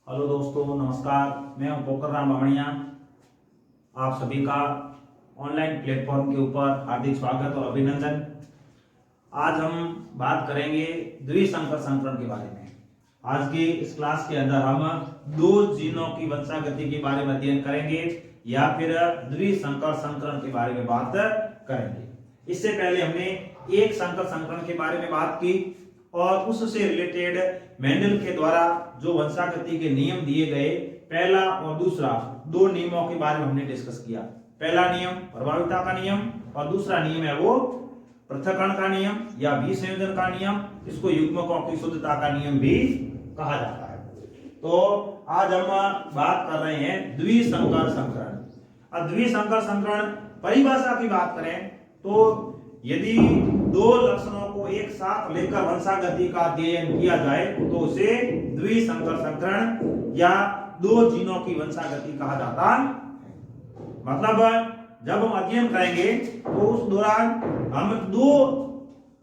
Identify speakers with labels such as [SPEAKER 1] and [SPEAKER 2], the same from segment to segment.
[SPEAKER 1] Hello दोस्तों, नमस्कार। मैं हूं पोकर राम बामणिया। आप सभी का ऑनलाइन प्लेटफॉर्म के ऊपर हार्दिक स्वागत और अभिनंदन। आज हम बात करेंगे द्विसंकर संकरण के बारे में। आज के इस क्लास के अंदर हम दो जीनों की वंशागति के बारे में अध्ययन करेंगे या फिर द्विसंकर संकरण के बारे में बात करेंगे। इससे पहले हमने एक संकर संकरण के बारे में बात की और उससे रिलेटेड मेंडल के द्वारा जो वंशागति के नियम दिए गए, पहला और दूसरा दो नियमों के बारे में हमने डिस्कस किया। पहला नियम प्रभाविता का नियम और दूसरा नियम है वो पृथक्करण का नियम या विसंयोजन का नियम। इसको युग्मकों की शुद्धता का नियम भी कहा जाता है। तो आज हम बात कर रहे हैं द्विसंकर संकरण। अब द्विसंकर संकरण परिभाषा की बात करें तो यदि दो लक्षणों को एक साथ लेकर वंशागति का अध्ययन किया जाए तो उसे द्विसंकर संकरण या दो जीनों की वंशागति कहा जाता है। मतलब जब हम अध्ययन करेंगे तो उस दौरान हम दो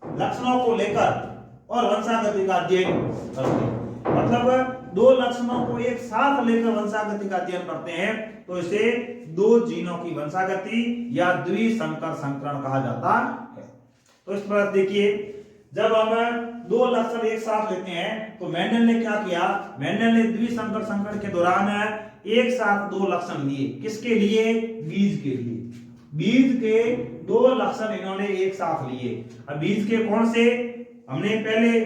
[SPEAKER 1] लक्षणों को लेकर और वंशागति का अध्ययन करते हैं। मतलब दो लक्षणों को एक साथ लेकर वंशागति का अध्ययन करते हैं तो इसे दो जीनों की वंशागति या द्विसंकर संकरण कहा जाता है। तो इस पर देखिए, जब हम दो लक्षण एक साथ लेते हैं तो मेंडल ने क्या किया, मेंडल ने द्विसंकर संकरण के दौरान एक साथ दो लक्षण लिए। किसके लिए? बीज के लिए। बीज के दो लक्षण इन्होंने एक साथ लिए। अब बीज के कौन से? हमने पहले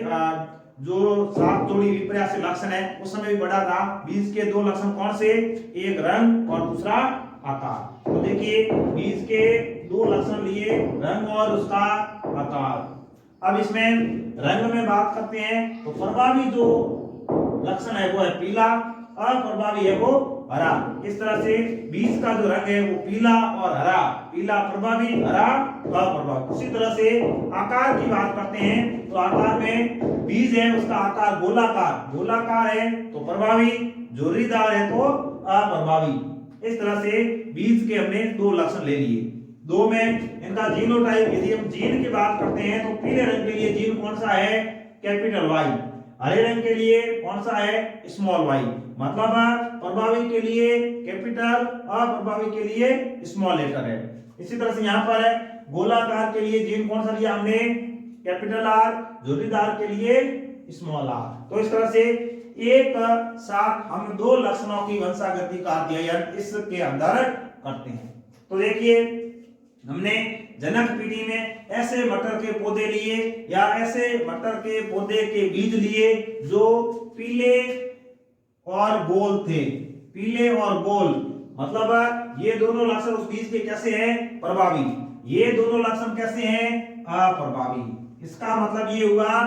[SPEAKER 1] जो 7 जोड़ी विपर्यासी लक्षण है उस समय भी बढ़ा था। बीज के दो लक्षण कौन से? एक रंग और दूसरा आकार। तो देखिए, बीज के दो लक्षण लिए, रंग और उसका आकार। अब इसमें रंग में बात करते हैं तो प्रभावी जो लक्षण है वो है पीला, अप्रभावी है वो हरा। इस तरह से बीज का जो रंग है वो पीला और हरा, पीला प्रभावी, हरा अप्रभावी। उसी तरह से आकार की बात करते हैं तो आकार में बीज है उसका आकार गोलाकार, गोलाकार है तो प्रभावी, झुर्रीदार है तो अप्रभावी। इस तरह से बीज के हमने दो लक्षण ले लिए। दो में इनका जीनोटाइप, यदि हम जीन की बात करते हैं तो पीले रंग के लिए जीन कौन सा है? Capital Y. हरे रंग के लिए कौन सा है? Small Y. मतलब प्रभावी के लिए कैपिटल, अप्रभावी के लिए स्मॉल लेटर है। इसी तरह से यहाँ पर गोलाकार के लिए जीन कौन सा लिया हमने? Capital R. झुर्रीदार के लिए स्मॉल आर। तो इस तरह से एक साथ हम दो लक्षणों की वंशागति का अध्ययन इसके अंदर करते हैं। तो देखिए, हमने जनक पीढ़ी में ऐसे मटर के पौधे लिए या ऐसे मटर के पौधे के बीज लिए जो पीले और गोल थे। पीले और गोल मतलब ये दोनों लक्षण उस बीज के कैसे हैं? प्रभावी। ये दोनों लक्षण कैसे हैं? अप्रभावी। इसका मतलब ये हुआ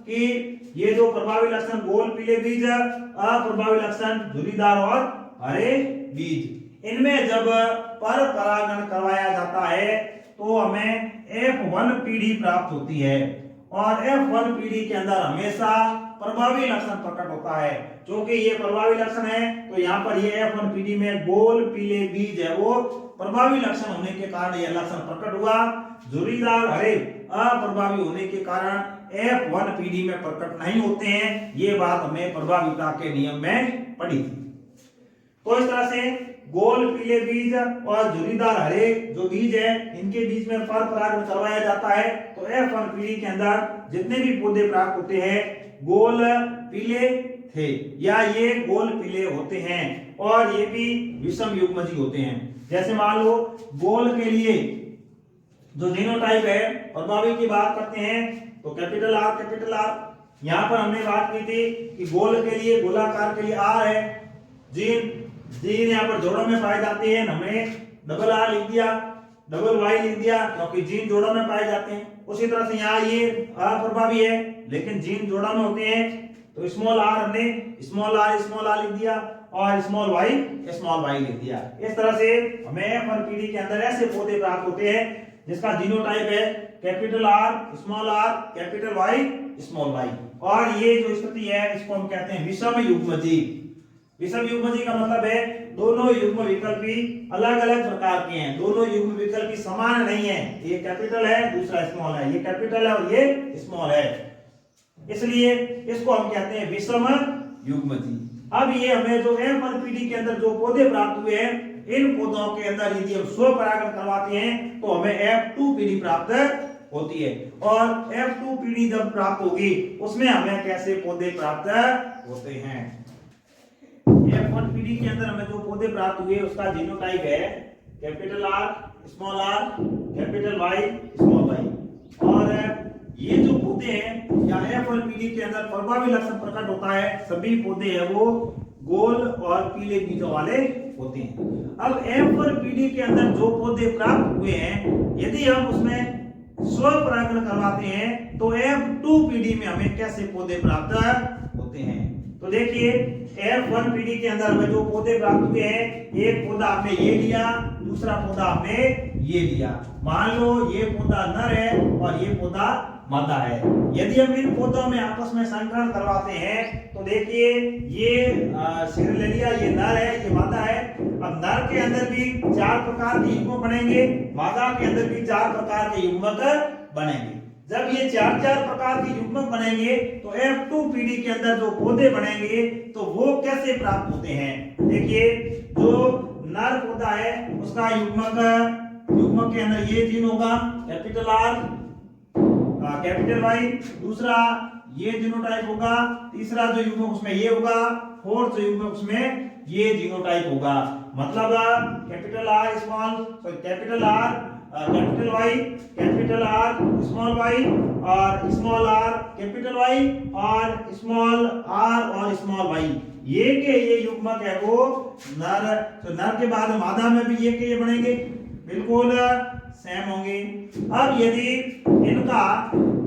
[SPEAKER 1] कि ये जो प्रभावी लक्षण गोल पीले बीज, अप्रभावी लक्षण झुर्रीदार और हरे बीज, इनमें जब पर परागण करवाया जाता है तो हमें F1 पीढ़ी प्राप्त होती है और F1 पीढ़ी के अंदर हमेशा प्रभावी लक्षण प्रकट होता है। क्योंकि ये प्रभावी लक्षण है तो यहाँ पर ये F1 पीढ़ी में गोल पीले बीज है वो प्रभावी लक्षण होने के कारण यह लक्षण प्रकट हुआ। झुर्रीदार हरे अप्रभावी होने के कारण F1 पीढ़ी में प्रकट नहीं होते हैं। ये बात हमें प्रभाविता के नियम में पढ़ी थी। तो इस तरह से गोल पीले बीज और झुर्रीदार हरे जो बीज है इनके बीच में पर परागण करवाया जाता है तो F1 पीढ़ी के अंदर जितने भी पौधे प्राप्त होते हैं गोल पीले थे या ये गोल पीले होते हैं और ये भी विषम युग्मजी होते हैं। जैसे मान लो गोल के लिए जो जीनोटाइप है, प्रभावी की बात करते हैं तो कैपिटल आर, कैपिटल आर। यहाँ पर हमने बात की थी कि गोल के लिए, गोलाकार के लिए आर है। जीन यहाँ पर जोड़ों में पाए जाते हैं, हमने डबल आर लिख दिया, डबल वाई लिख दिया क्योंकि जीन जोड़ों में पाए जाते हैं। उसी तरह से यहाँ ये अप्रभावी है लेकिन जीन जोड़ा में होते हैं तो स्मॉल आर हमने स्मॉल आर लिख दिया और स्मॉल वाई लिख दिया। इस तरह से हमें F1 पीढ़ी के अंदर ऐसे पौधे प्राप्त होते हैं जिसका जीनोटाइप है capital R, capital Y, small Y. और ये जो स्थिति है इसको हम कहते हैं विषम युग्मजी। विषम युग्मजी का मतलब है दोनों युग्म विकल्पी अलग अलग प्रकार के हैं, दोनों युग्म विकल्पी समान नहीं है। ये कैपिटल है, दूसरा स्मॉल है, ये कैपिटल है और ये स्मॉल है, इसलिए इसको हम कहते हैं विषम युग्मजी। अब ये हमें जो F1PD के अंदर जो पौधे प्राप्त हुए हैं, इन पौधों के अंदर यदि हम स्वपरागण करवाते हैं तो हमें F2PD प्राप्त होती है। और F2PD जब प्राप्त होगी उसमें हमें कैसे पौधे प्राप्त होते हैं। F1PD के अंदर हमें जो पौधे प्राप्त हुए उसका जीनोटाइप है capital R, small r, capital Y, small y। और ये जो पौधे हैं या F1PD के अंदर प्रभावी लक्षण प्रकट होता है, सभी पौधे हैं वो गोल और पीले बीजों वाले होते हैं। अब F1PD के अंदर जो पौधे प्राप्त हुए हैं, यदि हम उसमें स्वपरागण करवाते हैं तो F2PD में हमें कैसे पौधे प्राप्त होते हैं। तो देखिए F1PD के अंदर हमें जो पौधे प्राप्त हुए हैं, एक पौधा हमने ये लिया, दूसरा पौधा हमने ये लिया। मान लो ये पौधा नर है और ये पौधा मादा है। यदि हम इन पौधों में आपस में संकरण करवाते हैं तो देखिए ये सिरलेलिया ये नर है, ये मादा है। अब नर के अंदर भी 4 प्रकार के युग्मक बनेंगे, मादा के अंदर भी 4 प्रकार के युग्मक बनेंगे। जब ये 4 प्रकार के युग्मक बनेंगे तो F2PD के अंदर जो पौधे बनेंगे तो वो कैसे प्राप्त होते हैं। देखिए जो नर पौधा है उसका युग्मक के अंदर ये जीन होगा कैपिटल R, कैपिटल Y, दूसरा ये जीनोटाइप होगा, तीसरा जो युग्मक उसमें ये होगा, फोर्थ युग्मक उसमें ये जीनोटाइप होगा। मतलब capital R small, capital R capital Y, capital R small y और स्मॉल r कैपिटल Y और स्मॉल r और स्मॉल y, ये के ये युग्मक है वो नर। तो नर के बाद मादा में भी ये के ये बनेंगे, बिल्कुल सेम होंगे। अब यदि इनका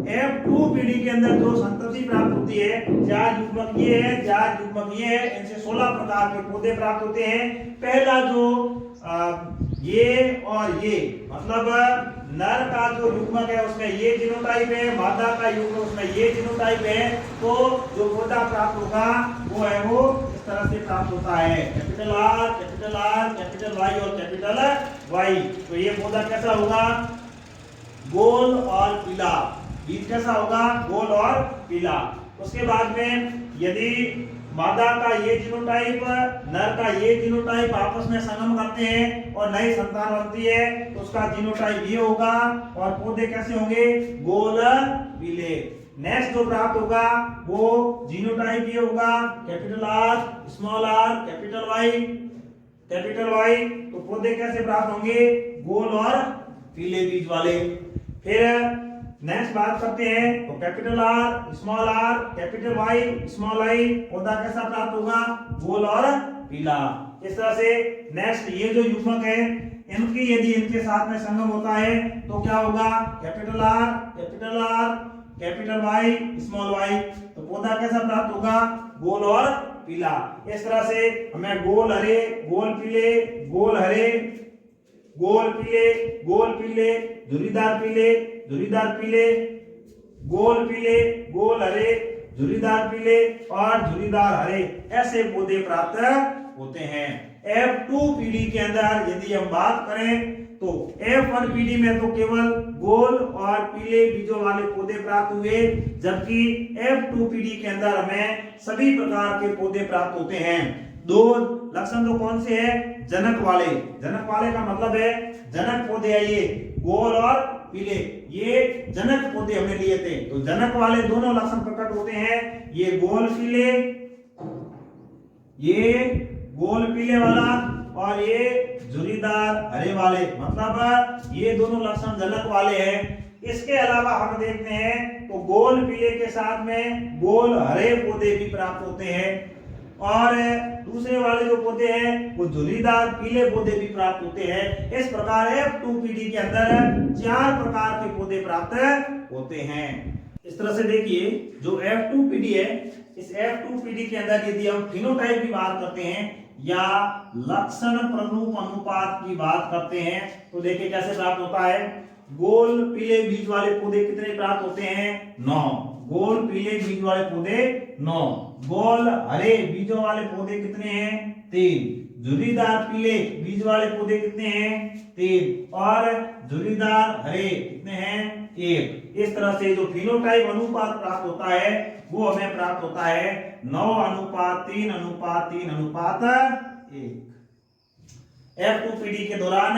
[SPEAKER 1] F2PD के अंदर जो संतति प्राप्त होती है, 4 युग्मक ये है, 4 युग्मक ये है, इनसे 16 प्रकार के पौधे प्राप्त होते हैं। पहला जो ये और ये मतलब नर का जो युग्मक है उसमें ये जीनोटाइप है, मादा का युग्मक उसमें ये जीनोटाइप है, तो जो पौधा प्राप्त होगा वो है वो इस तरह से प्राप्त होता है capital R, capital R, capital Y और कैपिटल Y। तो ये पौधा कैसा होगा, गोल और पीला। बीज कैसा होगा, गोल और पीला। उसके बाद में यदि मादा का ये जीनोटाइप, नर का ये जीनोटाइप आपस में संगम करते हैं और नई संतान बनती है तो उसका जीनोटाइप ये होगा और पौधे कैसे होंगे, गोल पीले। नेक्स्ट जो प्राप्त होगा वो जीनोटाइप ये होगा capital R, small r, capital Y, capital Y। तो पौधे कैसे प्राप्त होंगे, गोल और पीले बीज वाले। फिर नेक्स्ट बात करते हैं तो capital R, small r, capital Y, small y, पौधा कैसा प्राप्त होगा, गोल और पीला। इस तरह से नेक्स्ट ये जो युग्मक है इनकी यदि इनके साथ में संगम होता है तो क्या होगा, capital R, capital R, capital Y, small y। तो पौधा कैसा प्राप्त होगा, गोल और पीला। इस तरह से हमें गोल हरे, गोल पीले, गोल हरे, गोल पीले, गोल पीले, झुर्रीदार पीले, झुर्रीदार पीले, गोल पीले, गोल हरे, झुर्रीदार पीले और झुर्रीदार हरे, ऐसे पौधे प्राप्त होते हैं। F2PD के अंदर यदि हम बात करें तो F1PD में तो केवल गोल और पीले बीजों वाले पौधे प्राप्त हुए, जबकि F2PD के अंदर हमें सभी प्रकार के पौधे प्राप्त होते हैं। दो लक्षण तो कौन से हैं, जनक वाले। जनक वाले का मतलब है जनक पौधे है ये गोल और पीले, ये जनक पौधे हमने लिए थे। तो जनक वाले दोनों लक्षण प्रकट होते हैं, ये गोल पीले, ये गोल पीले वाला और ये झुर्रीदार हरे वाले, मतलब ये दोनों लक्षण जनक वाले हैं। इसके अलावा हम देखते हैं तो गोल पीले के साथ में गोल हरे पौधे भी प्राप्त होते हैं और दूसरे वाले जो पौधे हैं वो झुर्रीदार पीले पौधे भी प्राप्त होते हैं। इस प्रकार F2PD के अंदर 4 प्रकार के पौधे प्राप्त होते हैं। इस तरह से देखिए जो F2PD है, इस F2PD के अंदर यदि हम फिनोटाइप की बात करते हैं या लक्षण प्ररूप अनुपात की बात करते हैं तो देखिए कैसे प्राप्त होता है। गोल पीले बीज वाले पौधे कितने प्राप्त होते हैं, 9। गोल पीले बीज वाले पौधे 9। गोल हरे बीजों वाले पौधे कितने हैं? 3। झुर्रीदार पीले बीज वाले पौधे कितने हैं? 3। और झुर्रीदार हरे कितने हैं? 1। इस तरह से जो फिनोटाइप अनुपात प्राप्त होता है वो हमें प्राप्त होता है 9:3:3:3:1। F2PD के दौरान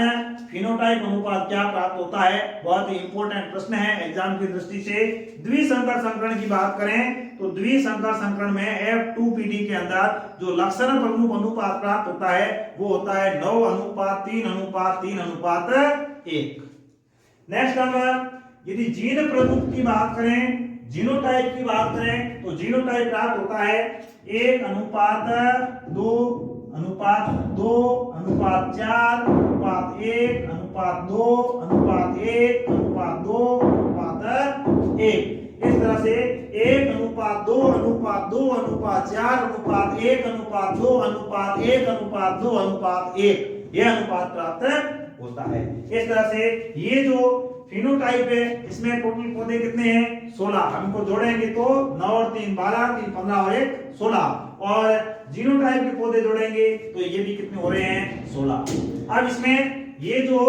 [SPEAKER 1] फिनोटाइप अनुपात क्या प्राप्त होता है? बहुत ही इंपॉर्टेंट प्रश्न है एग्जाम की दृष्टि से। द्विसंकर संकरण की बात करें तो द्विसंकर संकरण में F2PD के अंदर जो लक्षण प्रमुख अनुपात प्राप्त होता है वो होता है 9:3:3:1। नेक्स्ट हम यदि जीन प्रमुख की बात करें, जीनोटाइप की बात करें तो जीनोटाइप प्राप्त होता है 1:2:4:1:2:1:1:2:1। इस तरह से 1:2:4:1:2:1:1:2:1 यह अनुपात प्राप्त होता है। इस तरह से ये जो फिनोटाइप है इसमें टोटल पौधे कितने हैं? 16। हमको जोड़ेंगे तो 9 और 3 12, 3 15 और 1 16। और जीनोटाइप के पौधे जोड़ेंगे तो ये भी कितने हो रहे हैं? 16। अब इसमें ये जो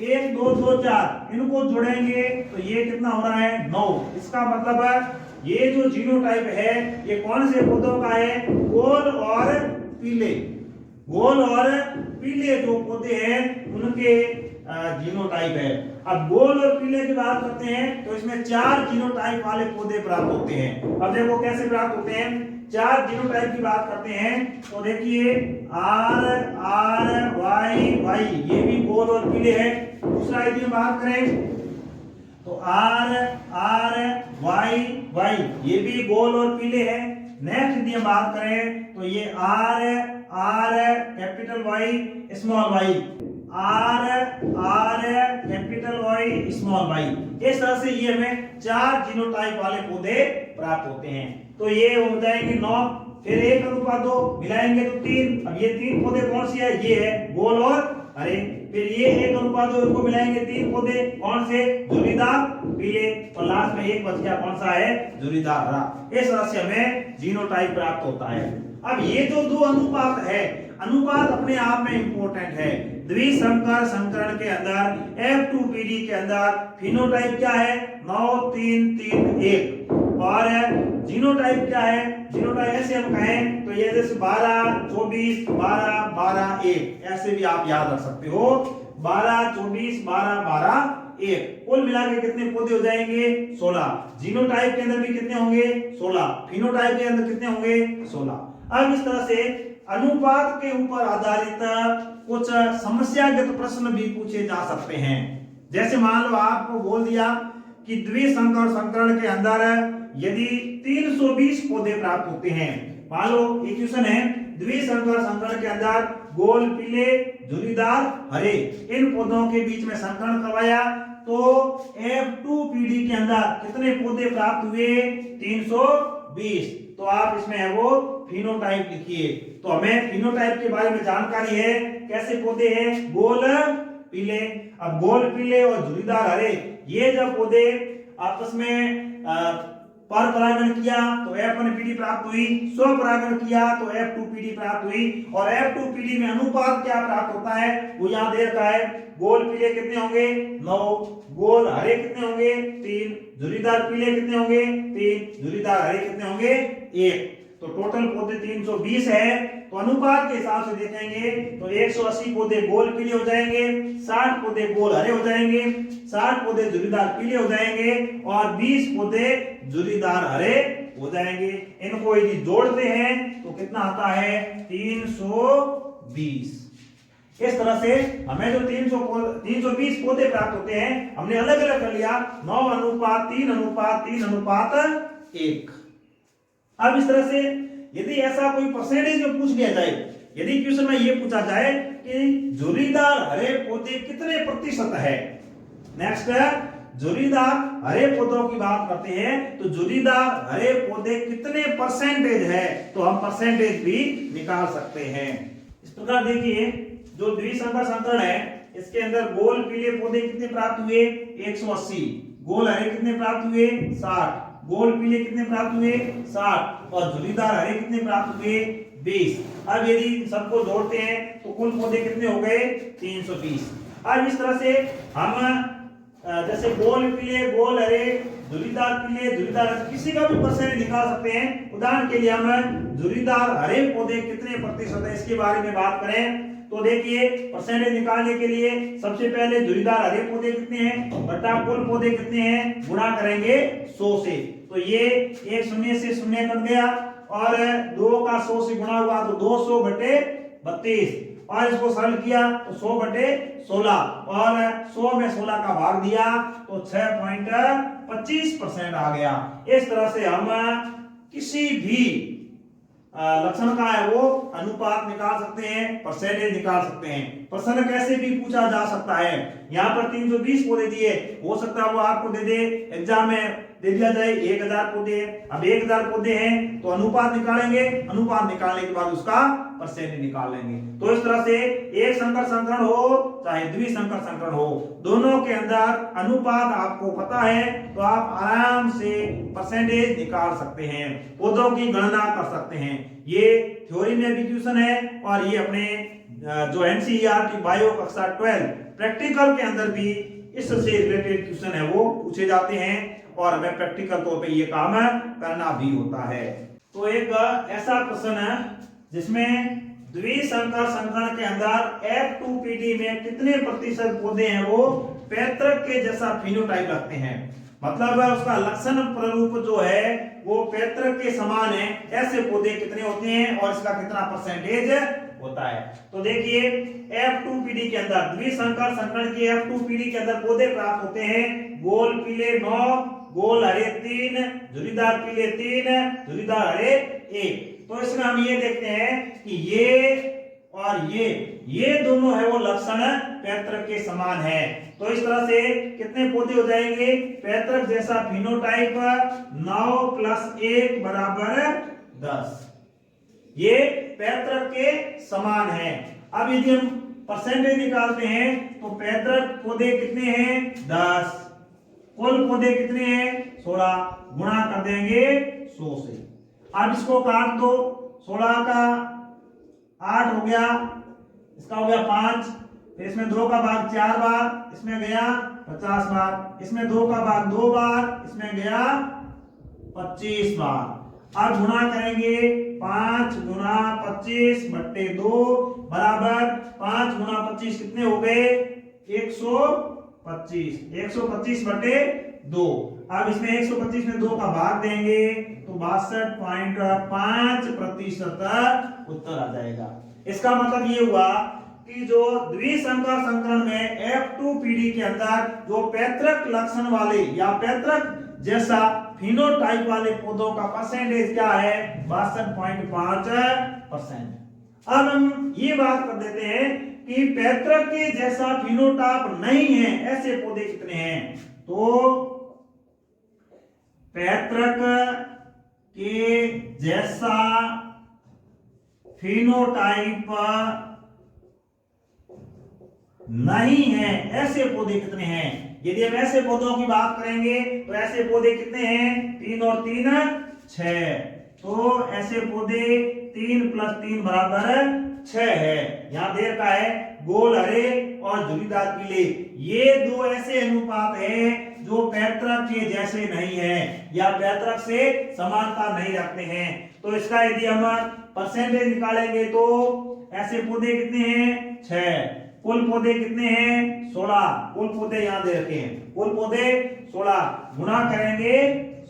[SPEAKER 1] 1 2 2 4 इनको जोड़ेंगे तो ये कितना हो रहा है? 9। इसका मतलब है ये जो जीनोटाइप है ये कौन से पौधों का है? गोल और पीले। गोल और पीले जो पौधे हैं उनके जीनोटाइप है। अब गोल और पीले की बात करते हैं तो इसमें 4 जीनोटाइप वाले पौधे प्राप्त होते हैं। अब देखो कैसे प्राप्त होते हैं। 4 जीनोटाइप की बात करते हैं तो देखिए R R Y Y ये भी गोल और पीले है। दूसरा यदि हम बात करें तो R R Y Y ये भी गोल और पीले है। नेक्स्ट यदि हम बात करें तो ये R R capital Y small y R R capital Y small y। इस तरह से ये हमें 4 जीनोटाइप वाले पौधे प्राप्त होते हैं। तो ये हो जाएंगे 9, फिर 1:2 मिलाएंगे तो 3। अब ये 3 पौधे कौन सी है? ये है गोल और हरे। फिर ये 1:2 इनको मिलाएंगे 3 पौधे कौन से? झुर्रीदार पीले। और लास्ट में एक बच गया कौन सा है? झुर्रीदार हरा। इस तरह से हमें जीनोटाइप प्राप्त होता है। अब ये जो 2 अनुपात है, अनुपात अपने आप में इंपॉर्टेंट है। द्विसंकर संकरण के अंदर F2PD के अंदर फिनोटाइप क्या है? 9:3:3:1। और जीनोटाइप क्या है? जीनोटाइप ऐसे हम कहें तो ये जैसे 12:24:12:12:1 ऐसे भी आप याद रख सकते हो। 12:24:12:12:1 कुल मिला के कितने पौधे हो जाएंगे? 16। जीनोटाइप के अंदर भी कितने होंगे? 16। फिनोटाइप के अंदर कितने होंगे? 16। अब इस तरह से अनुपात के ऊपर आधारित कुछ समस्यागत प्रश्न भी पूछे जा सकते हैं। जैसे मान लो आपको बोल दिया कि द्विसंकर संकरण के अंदर यदि 320 पौधे प्राप्त होते हैं। मान लो एक क्वेश्चन है, द्विसंकर संकरण के अंदर गोल पीले झुर्रीदार हरे इन पौधों के बीच में संकरण करवाया तो F2PD के अंदर कितने पौधे प्राप्त हुए? 320। तो आप इसमें है वो फिनोटाइप लिखिए। तो हमें फिनोटाइप के बारे में जानकारी है। कैसे पौधे हैं? गोल पीले। अब गोल पीले और झुर्रीदार हरे ये जब पौधे आपस में पर परागण किया तो F1PD प्राप्त हुई, स्वपरागण किया तो F2PD प्राप्त हुई। और F2PD में अनुपात क्या प्राप्त होता है वो यहां दे रखा है। गोल पीले कितने होंगे? 9। गोल हरे कितने होंगे? 3। झुर्रीदार पीले कितने होंगे? 3। झुर्रीदार हरे कितने होंगे? 1। तो टोटल पौधे 320 है। तो अनुपात के हिसाब से देखेंगे तो 180 पौधे गोल पीले हो जाएंगे, 60 पौधे गोल हरे हो जाएंगे, 60 पौधे झुर्रीदार पीले हो जाएंगे और 20 पौधे झुर्रीदार हरे हो जाएंगे। इनको यदि जोड़ते हैं तो कितना आता है? 320। इस तरह से हमें जो 320 पौधे प्राप्त होते हैं हमने अलग अलग कर लिया 9:3:3:3:1। अब इस तरह से यदि ऐसा कोई परसेंटेज में पूछ लिया जाए, यदि क्वेश्चन में ये पूछा जाए कि झुर्रीदार हरे पौधे कितने प्रतिशत है। नेक्स्ट झुर्रीदार हरे पौधों की बात करते हैं तो झुर्रीदार हरे पौधे कितने परसेंटेज है तो हम परसेंटेज भी निकाल सकते हैं। इस प्रकार देखिए जो द्विसंकर संकरण है इसके अंदर गोल पीले पौधे कितने प्राप्त हुए? 180। गोल हरे कितने प्राप्त हुए? 60। गोल पीले कितने प्राप्त हुए 60 और झुर्रीदार हरे कितने प्राप्त हुए 20। अब यदि सबको जोड़ते हैं तो कुल पौधे कितने हो गए 320। अब इस तरह से हम जैसे गोल पीले गोल हरे झुर्रीदार पीले झुर्रीदार किसी का भी परसेंटेज निकाल सकते हैं। उदाहरण के लिए हम झुर्रीदार हरे पौधे कितने प्रतिशत है इसके बारे में बात करें तो देखिए परसेंटेज निकालने के लिए सबसे पहले झुर्रीदार हरे पौधे कितने हैं बटा कुल पौधे कितने हैं गुणा करेंगे 100 से। तो ये एक शून्य से शून्य कट गया और 2 का 100 से गुणा हुआ तो 200 बटे 32 और इसको सरल किया तो 100 बटे 16 और 100 में 16 का भाग दिया तो 6.25% आ गया। इस तरह से हम किसी भी लक्षण का है वो अनुपात निकाल सकते हैं परसेंटेज निकाल सकते हैं। प्रश्न कैसे भी पूछा जा सकता है। यहाँ पर 320 पौधे दिए हो सकता है वो आपको दे दे एग्जाम में दे दिया जाए 1000 पौधे। अब 1000 पौधे हैं तो अनुपात निकालेंगे अनुपात निकालने के बाद उसका परसेंटेज निकाल लेंगे। तो इस तरह से एक संकर संकरण हो चाहे द्विसंकर संकरण हो दोनों के अंदर अनुपात आपको पता है तो आप आराम से परसेंटेज निकाल सकते हैं पौधों की गणना कर सकते हैं। ये थ्योरी में भी क्वेश्चन है और ये अपने जो एनसीईआरटी बायो कक्षा 12 प्रैक्टिकल के अंदर भी इससे रिलेटेड क्वेश्चन है वो पूछे जाते हैं और हमें प्रैक्टिकल तौर पे ये काम करना भी होता है। तो एक ऐसा प्रश्न है जिसमें द्विसंकर संकरण के अंदर F2PD में कितने प्रतिशत पौधे हैं वो पैतृक के जैसा फिनोटाइप रखते हैं मतलब उसका लक्षण प्ररूप जो है वो पैतृक के समान है। ऐसे पौधे कितने होते हैं और इसका कितना परसेंटेज होता है। तो देखिए F2PD के अंदर द्विसंकर संकरण के F2PD के अंदर पौधे प्राप्त होते हैं गोल पीले 9 गोल हरे 3 झुर्रीदार पीले 3 झुर्रीदार हरे 1। तो इसमें हम ये देखते हैं कि ये और ये दोनों है वो लक्षण पैतृक के समान है। तो इस तरह से कितने पौधे हो जाएंगे पैतृक जैसा फिनोटाइप 9 + 1 = 10 ये पैतृक के समान है। अब यदि हम परसेंटेज निकालते हैं तो पैतृक पौधे कितने हैं 10 कुल पौधे कितने हैं 16 गुणा कर देंगे 100 से। अब इसको काट दो 16 का 8 हो गया इसका हो गया 5 फिर इसमें 2 का भाग 4 बार इसमें गया 50 बार इसमें 2 का भाग 2 बार इसमें गया 25 बार। अब गुणा करेंगे 5 × 25 बट्टे 2 बराबर 5 × 25 कितने हो गए 125 125 बटे 2। अब इसमें 125 में 2 का भाग देंगे तो 62.5% उत्तर आ जाएगा। इसका मतलब ये हुआ कि जो द्विसंकर संकरण में F2PD के अंदर जो पैतृक लक्षण वाले या पैतृक जैसा फिनोटाइप वाले पौधों का परसेंटेज क्या है 62.5%। अब हम ये बात कर देते हैं कि पैतृक के जैसा फिनोटाइप नहीं है ऐसे पौधे कितने हैं। तो पैतृक के जैसा फिनोटाइप नहीं है ऐसे पौधे कितने हैं। यदि हम ऐसे पौधों की बात करेंगे तो ऐसे पौधे कितने हैं 3 और 3 6। तो ऐसे पौधे 3 + 3 = 6 है। यहां देर का है गोल हरे और झुर्रीदार पीले ये दो ऐसे अनुपात हैं जो पैतृक के जैसे नहीं है या पैतृक से समानता नहीं रखते हैं। तो इसका यदि हम परसेंटेज निकालेंगे तो ऐसे पौधे कितने हैं 6 कुल पौधे कितने हैं 16 कुल पौधे यहां दे रखे हैं कुल पौधे 16 गुणा करेंगे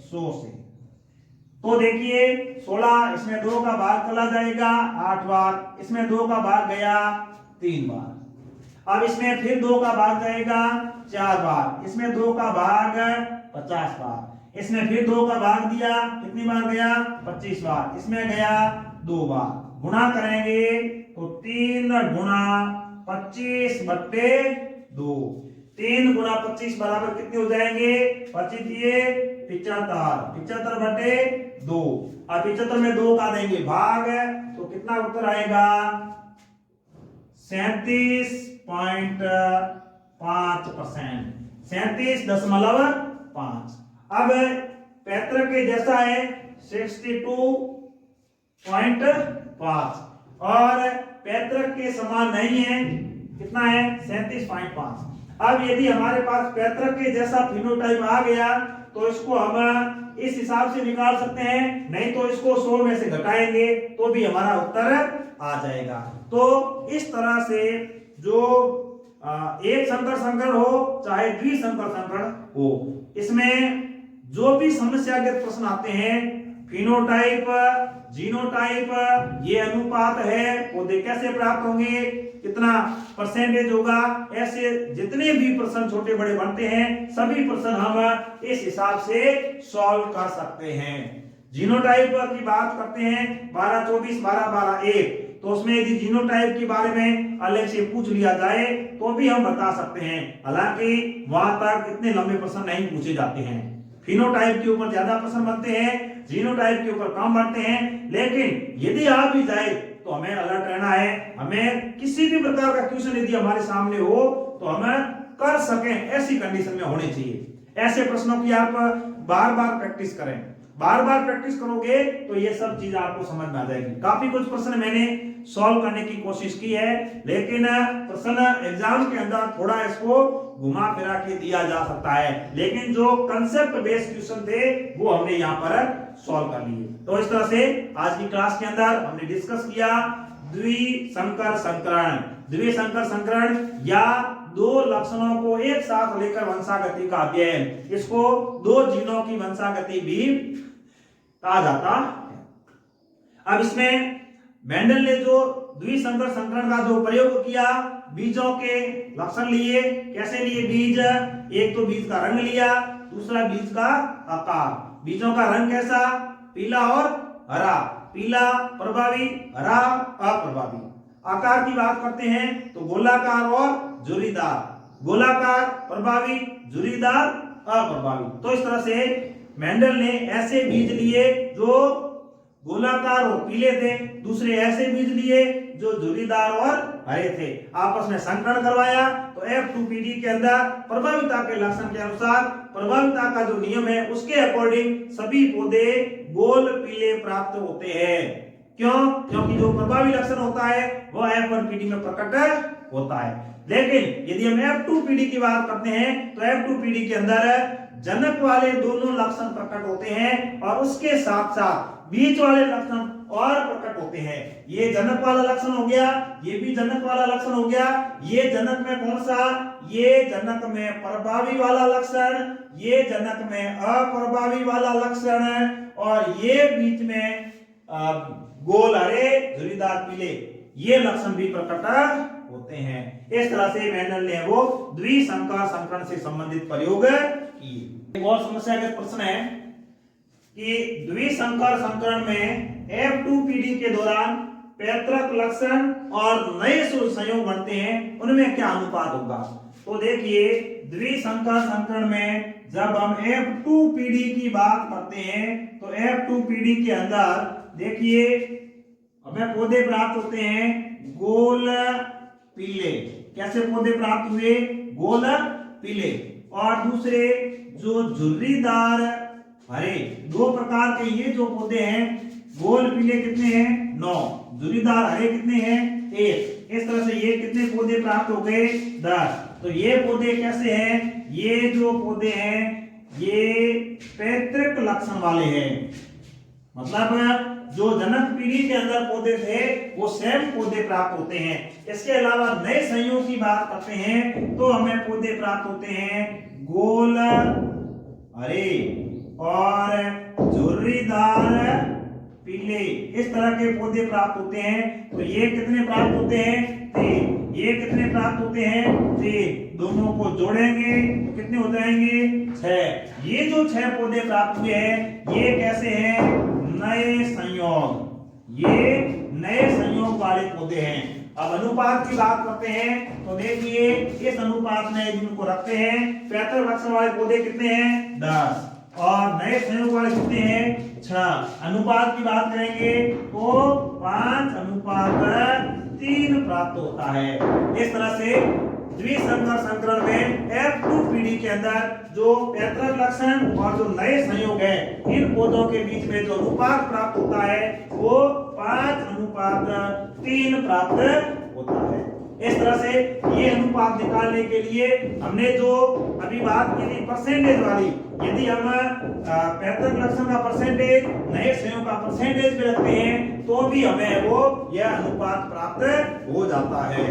[SPEAKER 1] 100 से। तो देखिए 16 इसमें 2 का भाग चला जाएगा 8 बार इसमें 2 का भाग गया 3 बार। अब इसमें फिर 2 का भाग जाएगा 4 बार इसमें 2 का भाग 50 बार इसमें फिर 2 का भाग दिया कितनी बार गया 25 बार इसमें गया 2 बार। गुणा करेंगे तो 3 × 25 बट्टे 2 3 × 25 बराबर कितने हो जाएंगे 75 बटे 2। अब 75 में 2 का देंगे भाग तो कितना उत्तर आएगा 37.5% 37.5। अब पैतृक के जैसा है 62.5 और पैतृक के समान नहीं है, कितना है 37.5। अब यदि हमारे पास पैतृक के जैसा फिनोटाइप आ गया तो इसको हम इस हिसाब से निकाल सकते हैं, नहीं तो इसको 100 में से घटाएंगे तो भी हमारा उत्तर आ जाएगा। तो इस तरह से जो एक संकर संकरण हो चाहे द्विसंकर संकरण हो, इसमें जो भी समस्यागत प्रश्न आते हैं, फिनोटाइप, जीनोटाइप, ये अनुपात है, पौधे कैसे प्राप्त होंगे, कितना परसेंटेज होगा, ऐसे जितने भी प्रश्न छोटे बड़े बनते हैं सभी प्रश्न हम इस हिसाब से सॉल्व कर सकते हैं। जीनोटाइप की बात करते हैं 12 24 12 12 1, तो उसमें यदि जीनोटाइप के बारे में अलग से पूछ लिया जाए तो भी हम बता सकते हैं, हालांकि वहां तक इतने लंबे प्रश्न नहीं पूछे जाते हैं। फिनोटाइप के ऊपर ज्यादा प्रश्न बनते हैं, जीनोटाइप के ऊपर कम बनते हैं, लेकिन यदि आ भी जाए तो हमें अलर्ट रहना है। हमें किसी भी प्रकार का क्वेश्चन यदि हमारे सामने हो तो हमें कर सकें ऐसी कंडीशन में होनी चाहिए। ऐसे प्रश्नों की आप बार बार प्रैक्टिस करें, बार बार प्रैक्टिस करोगे तो ये सब चीज आपको समझ में आ जाएगी। काफी कुछ प्रश्न मैंने सॉल्व करने की कोशिश की है, लेकिन प्रश्न एग्जाम के अंदर थोड़ा इसको घुमा फिरा के दिया जा सकता है, लेकिन जो कंसेप्ट बेस्ड क्वेश्चन थे वो हमने यहाँ पर सॉल्व कर लिए। तो इस तरह से आज की क्लास के अंदर हमने डिस्कस किया द्विसंकर संकरण। द्विसंकर संकरण या दो लक्षणों को एक साथ लेकर वंशागति का अध्ययन, इसको दो जीनों की वंशागति भी कहा जाता है। अब इसमें मेंडल ने जो द्विसंकर संकरण का जो प्रयोग किया, बीजों के लक्षण लिए, कैसे लिए बीज, एक तो बीज का रंग लिया, दूसरा बीज का आकार। बीजों का रंग कैसा, पीला और हरा, पीला प्रभावी, हरा अप्रभावी। आकार की बात करते हैं तो गोलाकार और झुर्रीदार, गोलाकार प्रभावी, झुर्रीदार अप्रभावी। तो इस तरह से मेंडल ने ऐसे बीज लिए जो गोलाकार और पीले थे, दूसरे ऐसे बीज लिए जो झुर्रीदार और हरे थे, आपस में संकरण करवाया। तो F2PD के अंदर प्रभाविता के लक्षण के अनुसार, प्रभाविता का जो नियम है उसके अकॉर्डिंग सभी पौधे गोल पीले प्राप्त होते हैं। क्यों? क्योंकि जो प्रभावी लक्षण होता है वह F1PD में प्रकट होता है। लेकिन यदि हम F2PD की बात करते हैं तो F2PD के अंदर जनक वाले दोनों लक्षण प्रकट होते हैं और उसके साथ साथ बीच वाले लक्षण और प्रकट होते हैं। ये जनक वाला लक्षण हो गया, ये भी जनक वाला लक्षण हो गया। ये जनक में कौन सा, ये जनक में प्रभावी वाला लक्षण, ये जनक में अप्रभावी वाला लक्षण, और ये बीच में गोल हरे झुर्रीदार पीले, ये लक्षण भी प्रकट होते हैं। इस तरह से मेंडल ने वो द्विसंकर संकरण से संबंधित प्रयोग किए। एक और समस्यागत प्रश्न है कि द्विसंकर संकरण में F2PD के दौरान पैतृक लक्षण और नए संयोग बनते हैं, उनमें क्या अनुपात होगा। तो देखिए द्विसंकर संकरण में जब हम F2PD की बात करते हैं तो F2PD के अंदर देखिए हमें पौधे प्राप्त होते हैं गोल पीले। कैसे पौधे प्राप्त हुए, गोल पीले, और दूसरे जो झुर्रीदार हरे, दो प्रकार के ये जो पौधे हैं, गोल पीले कितने हैं 9, झुर्रीदार हरे कितने हैं 1। इस तरह से ये कितने पौधे प्राप्त हो गए 10। तो ये पौधे कैसे हैं, ये जो पौधे हैं ये पैतृक लक्षण वाले हैं, मतलब जो जनक पीढ़ी के अंदर पौधे थे वो सेम पौधे प्राप्त होते हैं। इसके अलावा नए संयोग की बात करते हैं तो हमें पौधे प्राप्त होते हैं गोल हरे और झुर्रीदार पीले, इस तरह के पौधे प्राप्त होते हैं। तो ये कितने प्राप्त होते हैं 3, ये कितने प्राप्त होते हैं 3, दोनों को जोड़ेंगे तो कितने हो जाएंगे 6। ये जो 6 पौधे प्राप्त हुए हैं ये कैसे हैं, नए संयोग, ये नए संयोग वाले पौधे हैं। अब अनुपात की बात करते हैं तो देखिए इस अनुपात में इनको रखते हैं, पैतृक लक्षण वाले पौधे कितने हैं 10 और नए संयोग वाले कितने हैं 6। अनुपात की बात करेंगे तो 5:3 प्राप्त होता है। इस तरह से द्विसंकर संकरण में F2PD के अंदर जो पैतृक लक्षण और जो नए संयोग है इन पौधों के बीच में जो अनुपात प्राप्त होता है वो 5:3 प्राप्त होता है। इस तरह से ये अनुपात निकालने के लिए हमने जो अभी बात की थी परसेंटेज वाली, यदि हम पैतृक लक्षण का परसेंटेज नए संयोग का परसेंटेज भी रखते हैं तो भी हमें वो यह अनुपात प्राप्त हो जाता है।